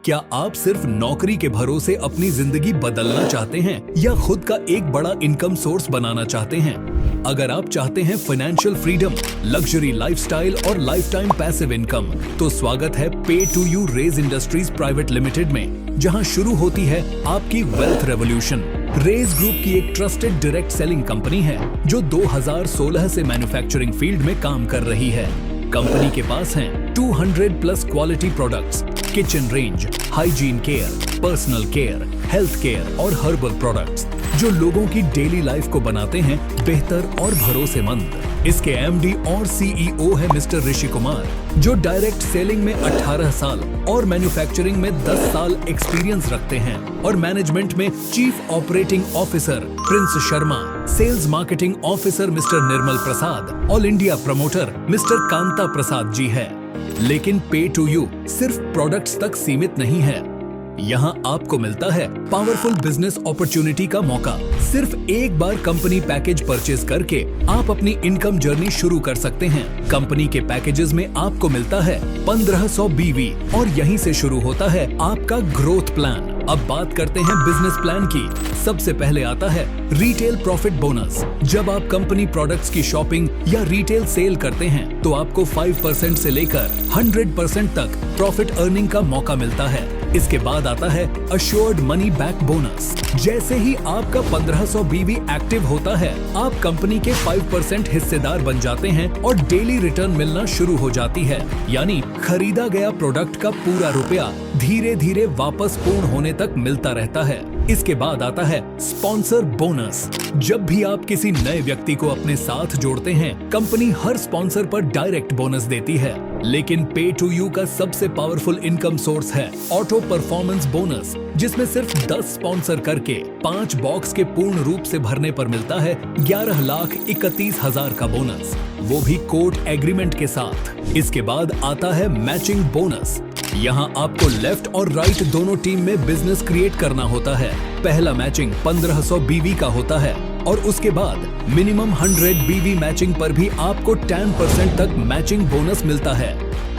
क्या आप सिर्फ नौकरी के भरोसे अपनी जिंदगी बदलना चाहते हैं या खुद का एक बड़ा इनकम सोर्स बनाना चाहते हैं? अगर आप चाहते हैं फाइनेंशियल फ्रीडम, लग्जरी लाइफस्टाइल और लाइफ टाइम पैसिव इनकम, तो स्वागत है pay to you raise industries private limited में, जहां शुरू होती है आपकी वेल्थ रेवोल्यूशन। रेज ग्रुप की एक ट्रस्टेड डायरेक्ट सेलिंग कंपनी है जो 2016 से मैन्युफैक्चरिंग फील्ड में काम कर रही है। कंपनी के पास हैं 200 plus quality products, kitchen range, hygiene care, personal care, health care और हर्बल प्रोडक्ट्स जो लोगों की डेली लाइफ को बनाते हैं बेहतर और भरोसेमंद। इसके एमडी और सीईओ है मिस्टर ऋषि कुमार, जो डायरेक्ट सेलिंग में 18 साल और मैन्युफैक्चरिंग में 10 साल एक्सपीरियंस रखते हैं और मैनेजमेंट में chief operating officer Prince Sharma, sales marketing officer mister Nirmal Prasad, all India promoter mister Kanta Prasad ji है। लेकिन पे टू यू सिर्फ प्रोडक्ट्स तक सीमित नहीं है। यहाँ आपको मिलता है पावरफुल बिजनेस अपॉर्चुनिटी का मौका। सिर्फ एक बार कंपनी पैकेज परचेज करके आप अपनी इनकम जर्नी शुरू कर सकते हैं। कंपनी के पैकेजेस में आपको मिलता है 1500 बीवी और यहीं से शुरू होता है आपका ग्रोथ प्लान। अब बात करते हैं बिजनेस प्लान की। सबसे पहले आता है रिटेल प्रॉफिट बोनस। जब आप कंपनी प्रोडक्ट्स की शॉपिंग या रिटेल सेल करते हैं तो आपको 5% से लेकर 100% तक प्रॉफिट अर्निंग का मौका मिलता है। इसके बाद आता है अश्योर्ड मनी बैक बोनस। जैसे ही आपका 1500 बीवी एक्टिव होता है, आप कंपनी के 5% हिस्सेदार बन जाते हैं और डेली रिटर्न मिलना शुरू हो जाती है। यानी खरीदा गया प्रोडक्ट का पूरा रुपया धीरे धीरे वापस पूर्ण होने तक मिलता रहता है। इसके बाद आता है स्पॉन्सर बोनस। जब भी आप किसी नए व्यक्ति को अपने साथ जोड़ते हैं, कंपनी हर स्पॉन्सर पर डायरेक्ट बोनस देती है। लेकिन पे टू यू का सबसे पावरफुल इनकम सोर्स है ऑटो परफॉर्मेंस बोनस, जिसमें सिर्फ 10 स्पॉन्सर करके 5 बॉक्स के पूर्ण रूप से भरने पर मिलता है 11,31,000 का बोनस, वो भी कोर्ट एग्रीमेंट के साथ। इसके बाद आता है मैचिंग बोनस। यहाँ आपको लेफ्ट और राइट दोनों टीम में बिजनेस क्रिएट करना होता है। पहला मैचिंग 1500 बीवी का होता है और उसके बाद मिनिमम 100 बीवी मैचिंग पर भी आपको 10% तक मैचिंग बोनस मिलता है।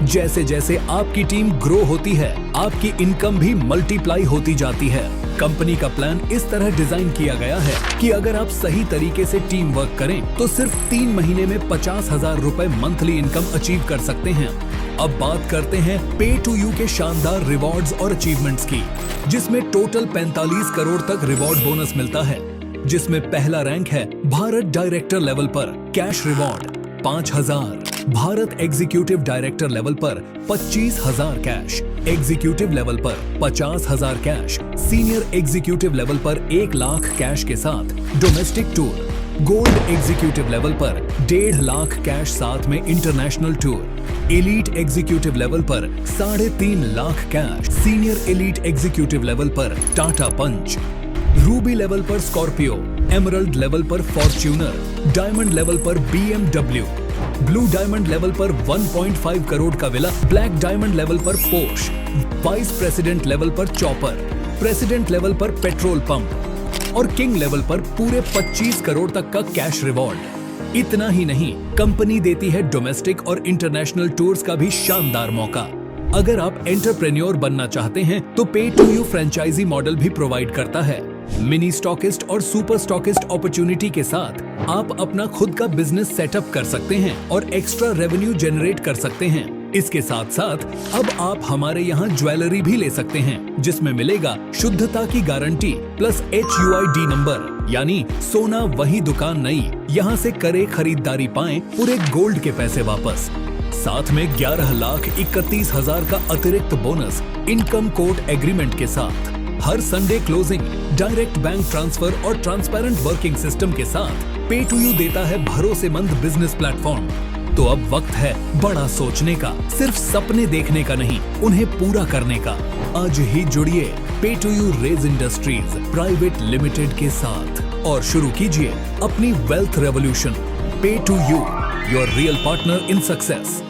जैसे जैसे आपकी टीम ग्रो होती है, आपकी इनकम भी मल्टीप्लाई होती जाती है। कंपनी का प्लान इस तरह डिजाइन किया गया है कि अगर आप सही तरीके से टीम वर्क करें तो सिर्फ 3 महीने में 50,000 रुपए मंथली इनकम अचीव कर सकते हैं। अब बात करते हैं पे टू यू के शानदार रिवॉर्ड्स और अचीवमेंट्स की, जिसमें टोटल 45 करोड़ तक रिवॉर्ड बोनस मिलता है। जिसमें पहला रैंक है भारत डायरेक्टर लेवल पर cash reward 5,000, Bharat executive director level पर 25,000 कैश, एग्जीक्यूटिव लेवल पर 50,000 कैश, सीनियर एग्जीक्यूटिव लेवल पर 1 लाख कैश के साथ domestic tour, gold executive level पर 1.5 लाख कैश साथ में international tour, elite executive level पर 3.5 lakh cash, senior elite executive level पर टाटा पंच, रूबी लेवल पर स्कॉर्पियो, एमरल्ड लेवल पर फॉर्च्यूनर, डायमंड लेवल पर BMW, ब्लू डायमंड लेवल पर 1.5 करोड़ का विला, ब्लैक डायमंड लेवल पर पोर्श, वाइस प्रेसिडेंट लेवल पर चॉपर, प्रेसिडेंट लेवल पर पेट्रोल पंप और किंग लेवल पर पूरे 25 करोड़ तक का कैश रिवॉर्ड। इतना ही नहीं, कंपनी देती है डोमेस्टिक और इंटरनेशनल टूर्स का भी शानदार मौका। अगर आप एंटरप्रेन्योर बनना चाहते हैं तो पे टू यू फ्रेंचाइजी मॉडल भी प्रोवाइड करता है। मिनी स्टॉकिस्ट और सुपर स्टॉकिस्ट अपॉर्चुनिटी के साथ आप अपना खुद का बिजनेस सेटअप कर सकते हैं और एक्स्ट्रा रेवेन्यू जनरेट कर सकते हैं। इसके साथ साथ अब आप हमारे यहाँ ज्वेलरी भी ले सकते हैं, जिसमें मिलेगा शुद्धता की गारंटी प्लस HUID नंबर, यानी सोना वही दुकान नई, यहाँ से करे खरीदारी पाएं पूरे गोल्ड के पैसे वापस। साथ में 11,31,000 का अतिरिक्त बोनस इनकम कोर्ट एग्रीमेंट के साथ। हर Sunday closing, direct bank transfer और ट्रांसपेरेंट वर्किंग सिस्टम के साथ पे टू यू देता है भरोसेमंद बिजनेस प्लेटफॉर्म। तो अब वक्त है बड़ा सोचने का, सिर्फ सपने देखने का नहीं, उन्हें पूरा करने का। आज ही जुड़िए pay to you raise industries private limited के साथ और शुरू कीजिए अपनी wealth revolution. Pay to you, your real partner in success.